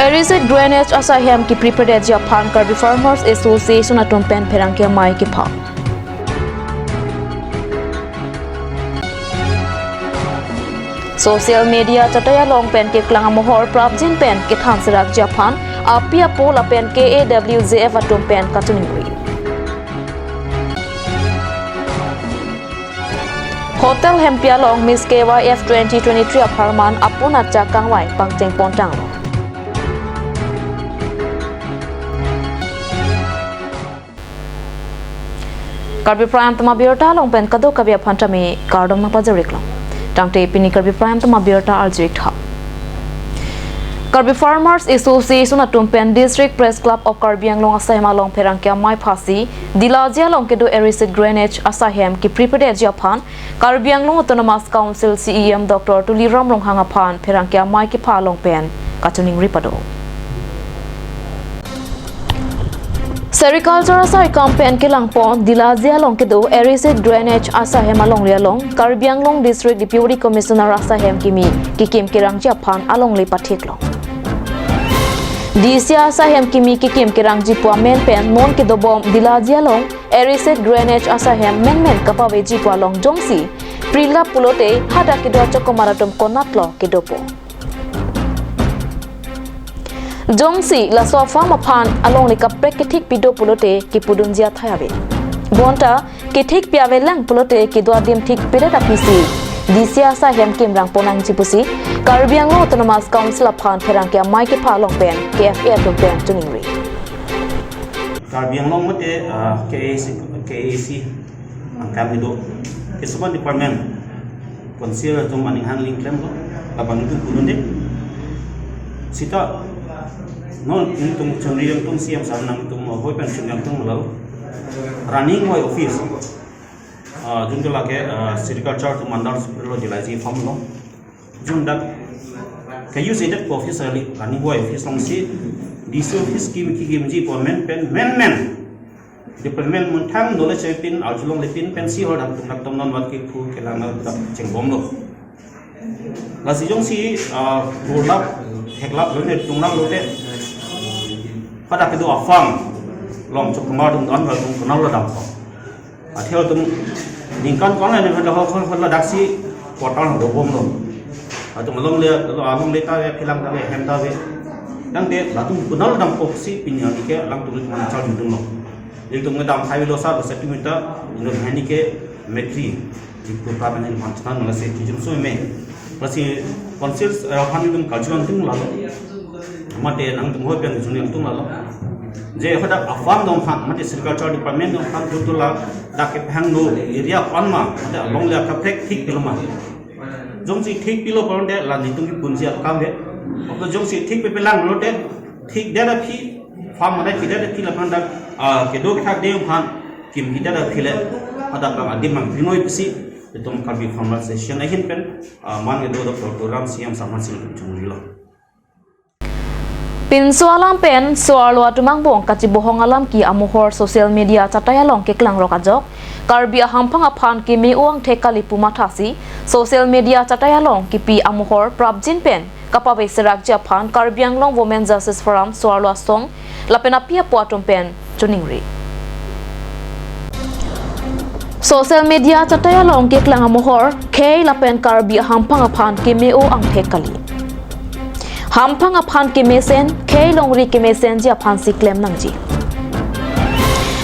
Erisit Drainage Asahem ki prepared Japan Karbi Farmers Association atum pen perangke mai ki pha. Social media chataya long pen ke klang mohor prabjin pen ke thansarak Japan apia pola pen ke AWJF atum pen katuningri. Hotel Hempia long Miss KYF 2023 apartment apuna cakangwai pangteng pontang. Karbi Prime tama birta long pen kado kabia phantami kardom na pajarik long. Tangte pini Karbi Prime tama birta arjik tha. Karbi Farmers Association atum pen District Press Club of Karbi Anglong Asahema long perangkia mai phasi dilajia long kedo Erisit Drainage Asahem ki prepared Japan Karbi Anglong Autonomous Council CEM Dr. Tuliram long hangapan perangkia mai ki pha long pen kachuning ripado. Sericulture asai campaign ke langpon dilajia long kedo Erisit Drainage Asahem along rialong Karbi Anglong District Deputy Commissioner Asahem kimi kikim kirang Japan along le pathik long. Disya Asahem kimi kikim kirang jipwa men pen non ke dobom dilajia long Erisit Drainage Asahem men kapawe jipwa long jongsi prila pulote hada ke do chokomaratum konatlo ke dopo. Jongsi la sofa mapan along le kaprek ke thik pido pulote ki pudunjia thayabe. Bonta ke thik piawe lang pulote ki do dim thik pere tapisi. Disya Asahem kim rang ponang jipusi Karbi Anglong Autonomous Council aphan pherang ke mai ke pha long pen KFA to pen tuningri. Karbi Anglong mate KAC angkam itu kesuman department konsil tum aning handling claim lo abang itu kunun deh sita non tum chunri yang tum siam sanang tum hoi pension yang tum lalu running my office junto lagi sericulture tu mandar lo jelaisi form lo jundak kayu sedet office ali running my office long si DC office kim ji men department muntham dole chepin aljulong lepin pensi hor dam tum non wat ki phu kelang na chengbom lo lasi jong si burlap heklap lo ne tungnam lo te pada kedo afam long chok ma dum don tum kunal lo dam ko athel tum ningkan kon ne phada hol la daksi portal do bom lo atum long le ta philang ta hem ta ve dang de la tum kunal dam ko si pinya ni ke lang tum man chal dum lo il tum dam thai lo sa sentimeter ino hani ke metri ikko pa ban man tan la se kijum so me lasi council han dum cultural tum la mate nang tum ho pen juni tum la je hada afam dom khan mate agriculture department dom khan dutula da ke phang no area panma mate long la ka prek thik piloma jongsi thik pilo paronde la ni tum ki punjia kam he oto jongsi thik pe pelang lo de thik da phi farm mate ki da phi la panda ke do thak de khan kim ki da phi le ada ka adim mang binoi pisi tum Karbi Farmers Association ahin pen man ge do Dr. Ram CM Sarman Singh chungri lo Pinso alam pen soalwa tumang bong kachi bohong alam ki amuhor social media chataya long ke klang rokajok Karbi hampang aphan ki me uang thekali pumathasi social media chataya long ki pi amuhor prabjin pen kapabe serak Japan Karbi Anglong Women Justice Forum soalwa song lapena pia puatum pen chuningri Social media chataya long ke klang amuhor kei lapen Karbi hampang aphan ki me uang thekali Hampang aphan ke mesen kei longri ke mesen ji aphan si claim nangji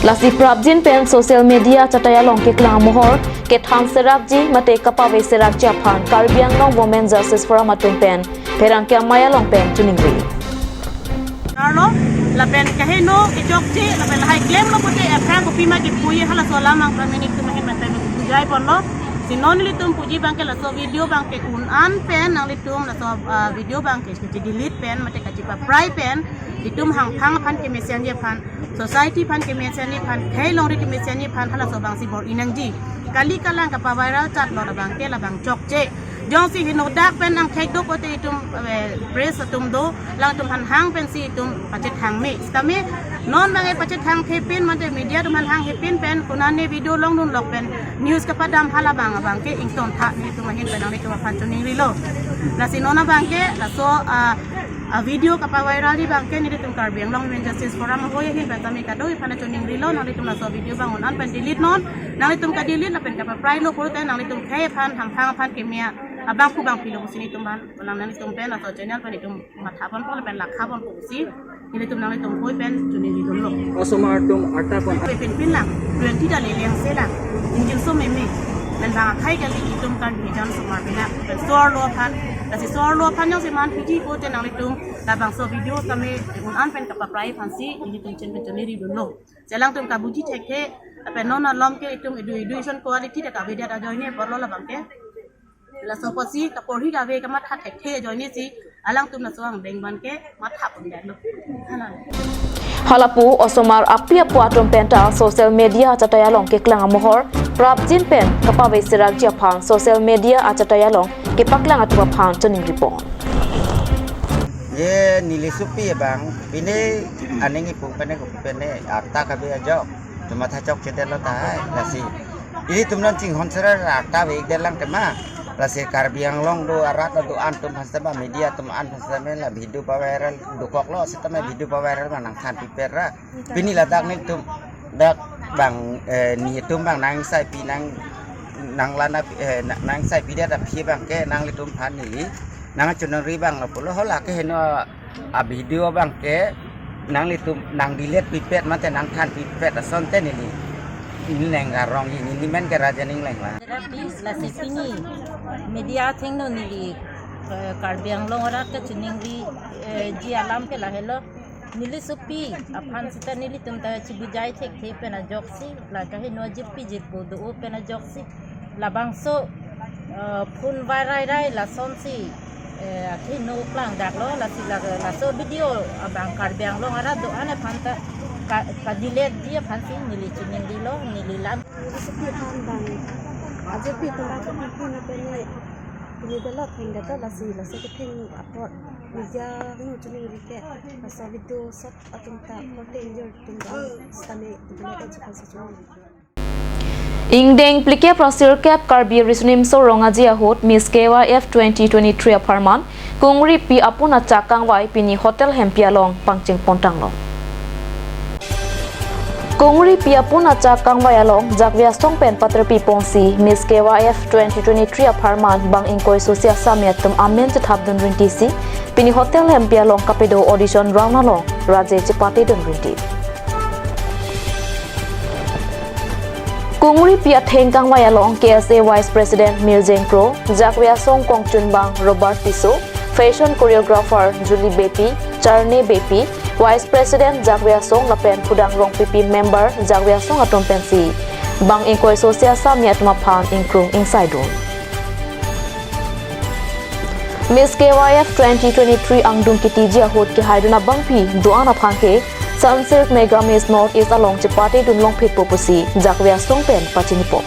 lasi prabjin pen social media chataya long ke klang mohor ke thang serak ji mate kapawe serak ji aphan Karbi Anglong Women Justice Forum atum pen perang ke maya long pen tuningri arlo la pen kahe no ke jokti la pen hai claim lo pote apran ko pima ke puye hala sola mang praminik tu mahin mate jai pon lo sinon litum puji bangke la so video bangke unan pen nang litum la so video bangke ke delete pen mate ka jipa prai pen litum hang phang phan ke mesen je phan society phan ke mesen ni phan khai long ri ke mesen ni phan hala so bang si bor inang ji kali kalang ka pawara chat lo bangke la bang chok che jong si hino dak pen ang khai do pote itum press tum do lang tum han hang pen si itum pachet hang me stame non bangai pachet hang khepin mate media tum han hang hepin pen kunane video long nun lok pen news ka padam hala bang bangke ington tha ni tum hin pen ang ni tum phan chuning ri lo la sinona bangke la so video kapa viral di bangke ni tum Karbiang Long Women Justice Forum hoye hin pen tami kadoi pana chuning rilo nang tum la so video bangun an pen delete non nang tum ka delete la pen kapa pride lo puro nang tum khay phan ham phang phan kimia abang ku bang pilo sini tum ban nang tum pen la so channel pen tum matha pon pon pen lakha pon si ni tum nang tum hoy pen chuning rilo lo Osomar tum arta pon pen lang 20 da le leng se lang injil so me dan bang khai kali itum kan bijan sumar bina pen store lo phan kasi store lo phan yang se man piji ko te nang tum la bang so video kami an pen kapa prai phansi ini tum chen chen ri lo selang tum ka buji theke pen non lom ke itum education quality ta ka bedia da join ne por lo la bang ke la so posi ka por hi ga ve ka mat ha theke join ne si alang tum na so ang beng ban ke mat ha pun da lo halan Halapu Osomar apia puatum penta social media acataya long ke klang amohor prapjin pen kapawe sirak japang social media acataya long ke paklang atua phang chuning ripon ye nili supi bang ini aning ipung pene ko pene arta ka be ajo cuma tha chok chete lo tai lasi ini tumnon ching honsera arta be delang tema lasi Karbiang Long do arat do antum hastama media tum an hastama la video pa viral do kok lo sistema video pa viral nang than pipera pini la dak nek tum dak bang ni tum bang nang sai pi nang lana nang sai pi dia da pi bang ke nang litum phan ni nang chunang ri bang la pulo hola ke heno a video bang ke nang litum nang delete pipet man te nang than pipet son te ni ini neng garong ini men ke raja ning leng la Please la sipini media thing no nili Karbiang Long ora ke chuning ri ji alam ke la hello nili supi aphan sita nili tum ta chibujai thek the pena joksi la ka he no jip pi jip bo do pena joksi la bangso phun vai rai la sonsi khi no klang dak lo la sila la so video abang Karbiang Long ora do ane phanta ka delete dia phansi nili chuning ri lo nili lam seperti handang aja pi tengah pi na pene ini adalah tengah dah lasi keteng upload media ni cuma rike pasal video set atau tak danger tunggal stane tidak ada sesuatu Ingdeng plike prosir cap Karbi Risnim so rongaji ahot Miss KYF 2023 aparman kungri pi apuna chakang wai pini hotel hempialong pangching pontang lo Kongri piapun acha kangwai along jakvia songpen patrapi pongsi Miss KYF 2023 aparman bang ingkoi sosia samiat tum amen chathabdun rintisi pini hotel hempia long kapedo audition round along raje chepate dun rinti Kongri pia theng kangwai along KSA Vice President Mirzeng Pro jakvia song kongchun bang Robert Piso fashion choreographer Julie Bepi Charne Bepi Vice President Jakvia Song Lapen Pudang Rong PP member Jakvia Song Atom Pensi Bang Ingkoi Sosia Samiat Maphan Ingkrung Ingsaidun Miss KYF 2023 Angdung Kitiji Ahot Ki Haiduna Bangpi Duana Phanke Sunsilk Mega Miss North East Along Chipati Dunlong Pit Popusi Jakvia Song Pen Pachinipo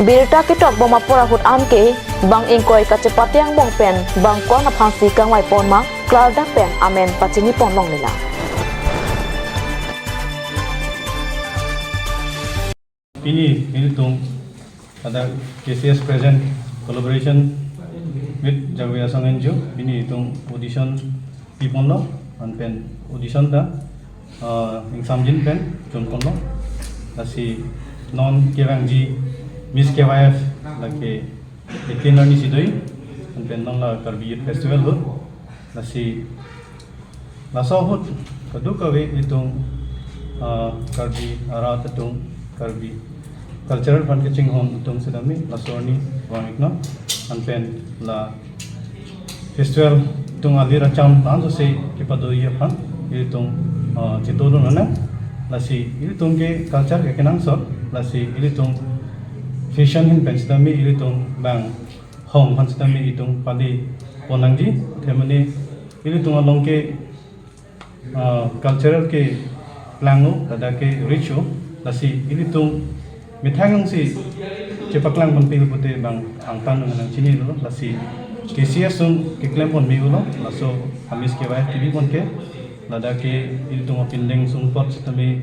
Birta Kitok Bomapura Hut Amke Bang Ingkoi Kachipati Ang Bong Pen Bang Kona Phansi Kangwai Ponma Cloud pen amen pachini pon long nila ini tung ada KCS present collaboration with Jakvia Song NGO ini tung audition pipon lo an pen audition da samjin pen chon kon lo lasi non kevangji Miss KYF lake etinani sidoi an pen non la Karbi festival ho nasi nasahut kadukawe itong Karbi arat itong Karbi cultural fund kitching hon itong sidami lasorni wangikno anpen la festival itong alira cham tanso se kipadoya pan itong chitolo nana lasi itong ke culture ke kenang so lasi itong fashion hin pensidami itong bang home pensidami itong pali ponangji temani ini tunga long ke cultural ke plango tada ke ritual lasi ini tung mithang si cepaklang penpil pute bang angtan dengan sini dulu lasi KCS sung ke klem pon mi ulo laso hamis ke wai TV pon ke lada ke ini tunga pindeng sung pot setami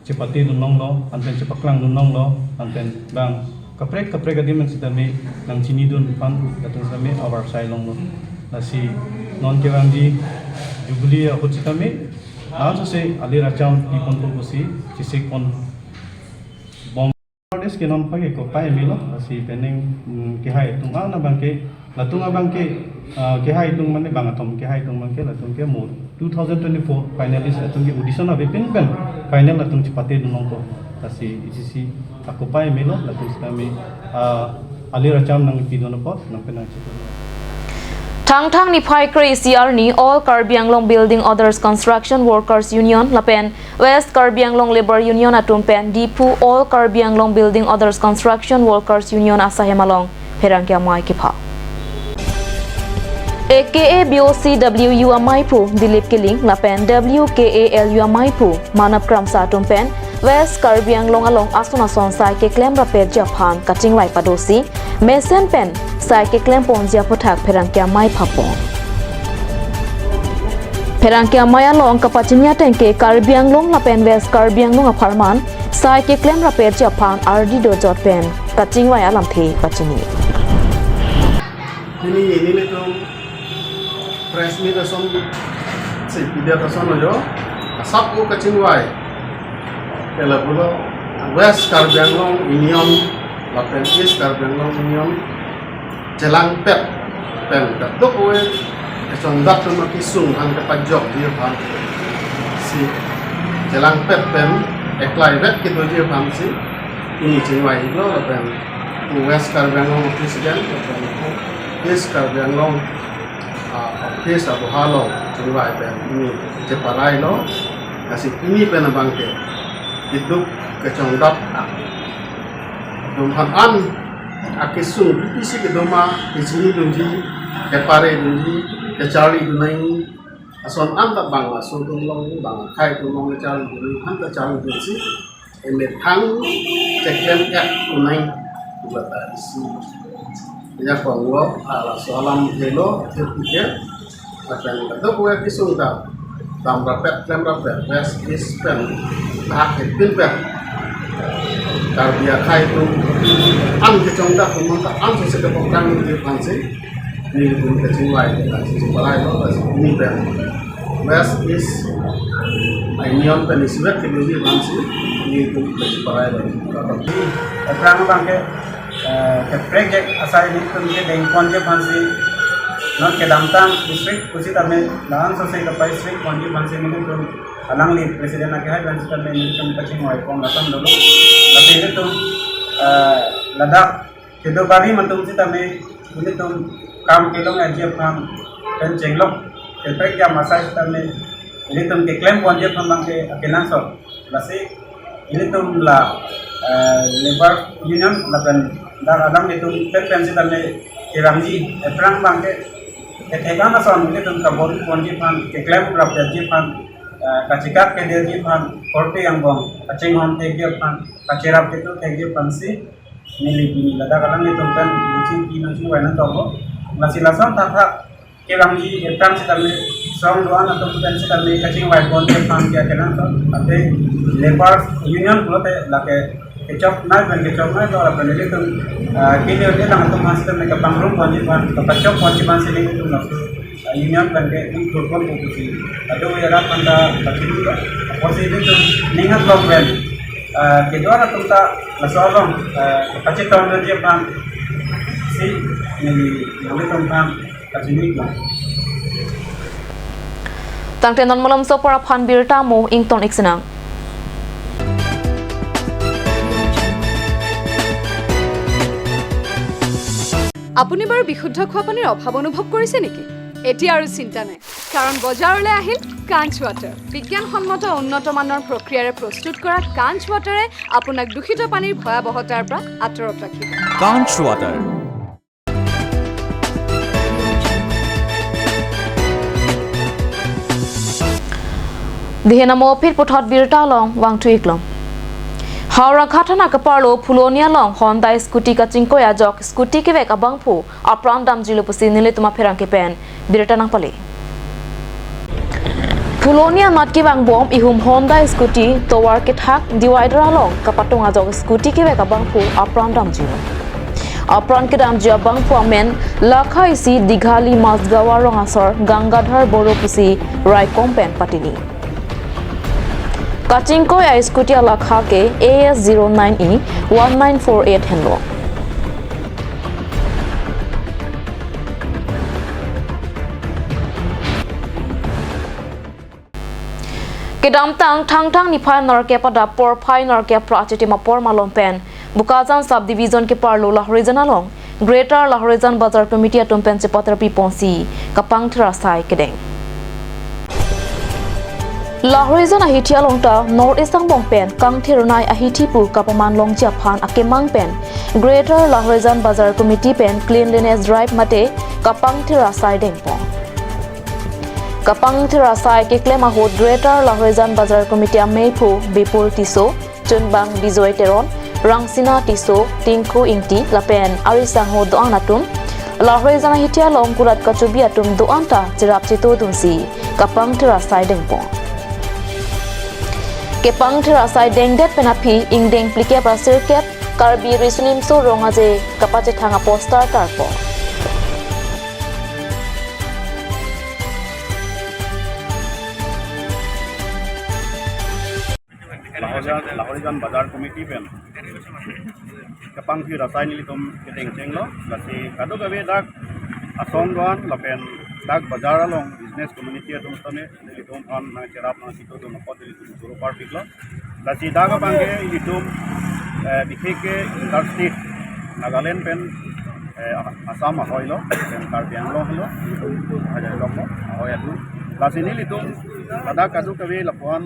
cepati dunong lo anten cepaklang dunong lo anten bang kaprek adimen setami nang sini dun pan datang sami our sailong lo nasi non kewangi jubli hochitame also se ali racham ipon ko si chisik pon bom des ke non phage ko pai milo si pening ke hai tung na bangke latunga bangke ke hai tung mane bangatom ke hai tung bangke latung ke mo 2024 finalist latung ke audition abe pen final latung chipate dunong ko si isi aku pai milo latung kami ali racham nang pidon pot nang penang Thang ni phai kri CR ni All Karbi Anglong Building Others Construction Workers Union lapen West Karbi Anglong Labor Union atumpen Dipu All Karbi Anglong Building Others Construction Workers Union asahemalong herangkya mai kipha AKA BOCWU Amaipu Dilip Kiling lapen WKALU Amaipu Manap Kramsa atumpen West Karbi Anglong along asuna sonsai ke klem rapet Japan kating lai padosi mesen pen sai ke klem pon jia puthak perangkya mai phapon perangkya mai along kapachinya tengke Karbi Anglong lapen West Karbi Anglong aparman sai ke klem rapet Japan RD dot pen kating lai alam the pachini ini le tu press meet asom se pidia asom lo asap ko kating lai Kela pulo West Karbi Anglong Union lapen East Karbi Anglong Union jelang pet pen datuk we esong dak tu makisung han kapajok dia pan si jelang pet pen eklai vet kitu dia pan si ini cingwai lo lapen West Karbi Anglong Presiden lapen East Karbi Anglong office atau halo cingwai pen ini jeparai lo kasih ini pen bangke hidup kecondap dumhan an akisung isi kedoma isini dunji kepare dunji kecari dunai ason an tak bang ason dunlong bang kai dunlong kecari dunai an kecari dunji emet hang ceklem ek dunai bata isi ya pangwo ala soalam helo terpikir akan kata buat kisung tak tam rapet klem rapet west east pen hak pin pen Karbi kai tu an kecong dak mangka an se ke program di pansi ni pun kecing lai si balai lo ni pen west east union pen iswet ke di pansi ni pun kecing balai lo program bangke ke project asal ni pun ke deng konje pansi non ke damtang district kusi tame lahan sosai ke district konje pansi ni pun alang li presiden nak hai dan sekarang ini kita kacing wai pom latam dulu tapi ini tuh ladak hidup kami mentung kita me ini tuh kam kilong aja kam dan jenglok terpek jam masa kita me ini tuh keklaim pon dia pun bangke akenan so lasi ini tuh la labor union lapan dar alam itu pensi kita me kiramji perang bangke ketegangan so ini tuh kabur pon dia pun keklaim berapa dia pun kacikak ke dia jipan korte yang bong kacing hon te dia pan kacerap itu te dia pan si nili bini lada kalang itu kan musim kino si wana tobo masih lasan tak kirang ji etam si kami song doan atau bukan si kami kacing white bond te pan dia kena to ate labor union pulo te lake kecap naik dan kecap naik to apa nili tu kini dia lang atau masih kami ke pangrum bond jipan kacok bond jipan sini itu union kan ke ini kurang fokusi atau ya panda kacil posisi itu ningat lombel kedua atau tak masalah kacil tahun dia pan si ini boleh tentang kacil ini tang tenon malam so para phan bir tamu ington iksenang আপুনি বাৰু বিশুদ্ধ খোৱা পানীৰ অভাৱ অনুভৱ কৰিছে নেকি এতিয়া আৰু চিন্তা নাই কাৰণ বজাৰলৈ আহিল কাঞ্চ ৱাটাৰ বিজ্ঞানসন্মত উন্নত মানৰ প্ৰক্ৰিয়াৰে প্ৰস্তুত কৰা কাঞ্চ ৱাটাৰে আপোনাক দূষিত পানীৰ ভয়াৱহতাৰ পৰা আঁতৰত ৰাখিব কাঞ্চ water Dihena mo pit puthot birta long wang tuiklong Haura khatana kaparlo phulonia long Honda scooty ka chingko ya jok scooty ke vek abang phu apram dam jilu pusi nile tuma pherang ke pen birta nang pale Phulonia mat ke bang bom ihum Honda scooty towar ke thak divider long kapatonga jok scooty ke vek abang phu apram dam jilu Apran kedam jabang puamen lakhai si dighali masgawa rongasor Gangadhar Boropusi Rai Kompen patini. Kachingko ya skutia lakha ke AS09E 1948 henlo. Kedam tang ni phai nor ke pada por phai nor ke prachiti ma por malom pen Bukazan subdivision ke parlo Lahorijan along Greater Lahorijan Bazar Committee atum pen chepatra pi ponsi kapang thra sai kedeng Lahorijan ahithi along ta North Eastern bong pen kang thirunai ahithi pu kapaman long japhan akemang pen Greater Lahorijan Bazar Committee pen cleanliness drive mate kapang thra sai deng pong Kapang Thirasai ke klema hot Greater Lahorijan Bazar Committee Meipu Bipul Tiso Chunbang Bijoy Teron Rangsina Tiso Tinku Ingti Lapen Arisang ho doang natum Lahorijan hitia long kulat kachubi atum doang ta jirap chito dunsi Kapang Thirasai dengpong Kepang Thirasai dengdet penapi ingdeng plike prasir kep karbi risunim so rongaje kapache thanga poster tarpo Lahorijan Bazar Committee pen kapang Thirasai nilitum keteng cenglo lasi kado gawe dak asongwan lapen dak bazar along business community atum tane nilitum on na cerap na situ dum pot nilitum suru partik lo lasi daga bangke nilitum bikheke Third State Nagaland pen Assam ahoy lo pen Karbi Anglong lo hajar lo ahoy atu lasi nilitum kada kado gawe lapuan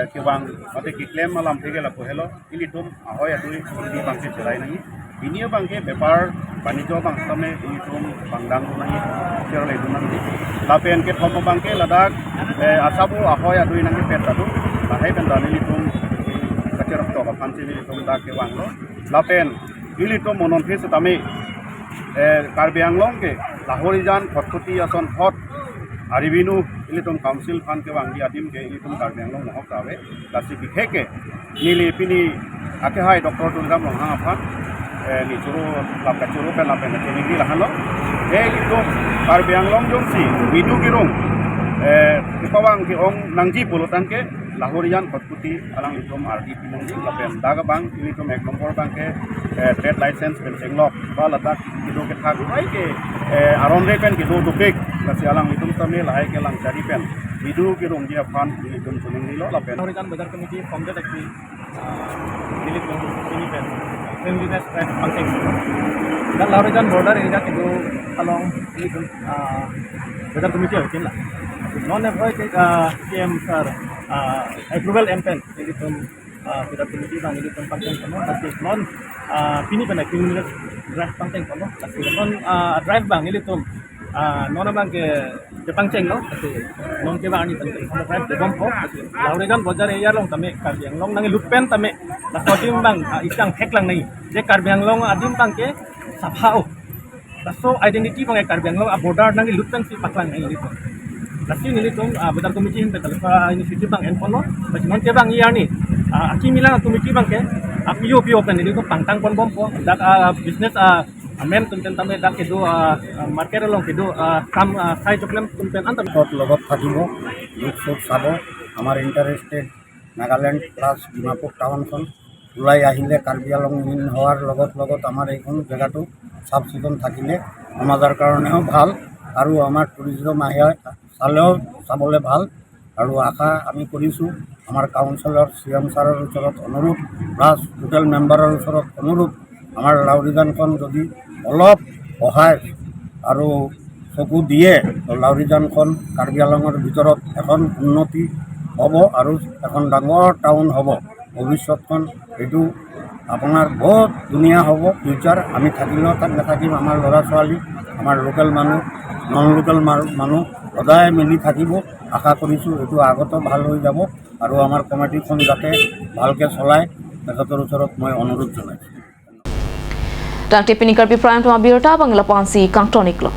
kebang mate kiklem malam thege la pohelo ilitum ahoy atui di bangke cerai nai ini bangke bepar banijo bang tame ilitum bangdang nai cerole dunan di lapen ke thomo bangke ladak asabu ahoy atui nai petadu lahai pendal ilitum kacerok to panci ilitum dak ke wanglo lapen ilitum monon phis tame Karbi Anglong ke Lahorijan Khotkhoti ason hot Arivinu ilitum council fan ke wangi adim ke ilitum Karbi Anglong mohok tawe lasi bikheke nili pini ake hai Dr. Tulgam longhang aphan ni churu lapka churu pe lapen ke nigi lahalo ilitum Karbi Anglong jongsi bidu girung kipawang ki ong nangji pulutan ke Lahorijan Khotkhoti alang ilitum RDP nangji lapen daga bang ilitum ek nomor bang ke trade license pen senglok balatak kido ke thak ai ke aronde pen kido dupek lasi alang ilitum tame lahai ke lang cari pen bidu girung dia fan ilitum suning nilo lapen Lahorijan Bazar Committee formed ekti ilitum ini pen cleanliness and pangking dan Lahorijan border area kido along ilitum Bazar Committee akin lah non avoid KM sir approval MPN ilitum Bazar Committee bang ilitum pangking kono tapi non pini pen cleanliness drive pangking kono tapi non drive bang ilitum non bang ke pangceng no non ke bang ni pangceng kono drive de bompo Lahorijan Bazar area long tame Karbi Anglong nang lupen tame la kodim bang isang hek lang nai je Karbi Anglong adim bang ke saphao so identity bang Karbi Anglong border nang lupen si paklang nai ilitum lasi nilitum Bazar Committee hin betal pa initiative bang enpono basi non ke bang iya ni aki milang committee bang ke pio pen nilitum pangtang pon bompo dak business amen tunten tame dak kedo market along kedo kam sai joklem tunten antam tot logot থাকিব লোক sabo amar interested Nagaland plus Dimapur town kon ulai ahile Karbi Anglong min hoar logot amar ekon jagatu sab sikon thakile amajar karoneo bhal aru amar tourism ahia চালেও চাবলৈ ভাল আৰু আশা আমি কৰিছোঁ আমাৰ কাউন্সিলৰ CM ছাৰৰ ওচৰত অনুৰোধ প্লাছ টোটেল মেম্বাৰৰ ওচৰত অনুৰোধ আমাৰ লাউৰিজানখন যদি অলপ সহায় আৰু চকু দিয়ে লাউৰিজানখন কাৰ্বি আংলঙৰ ভিতৰত এখন উন্নতি হ'ব আৰু এখন ডাঙৰ টাউন হ'ব ভৱিষ্যতখন এইটো আপোনাৰ বহুত ধুনীয়া হ'ব ফিউচাৰ আমি থাকিলেও তাত নাথাকিম আমাৰ ল'ৰা ছোৱালী আমাৰ লোকেল মানুহ নন লোকেল মানুহ সদায় মিলি থাকিব আশা কৰিছোঁ এইটো আগতো ভাল হৈ যাব আৰু আমাৰ কমিটিখন যাতে ভালকৈ চলায় তেখেতৰ ওচৰত মই অনুৰোধ জনাইছোঁ Tang tipini Karbi Prime Tama Birta Bangla Pansi Kang Toniklo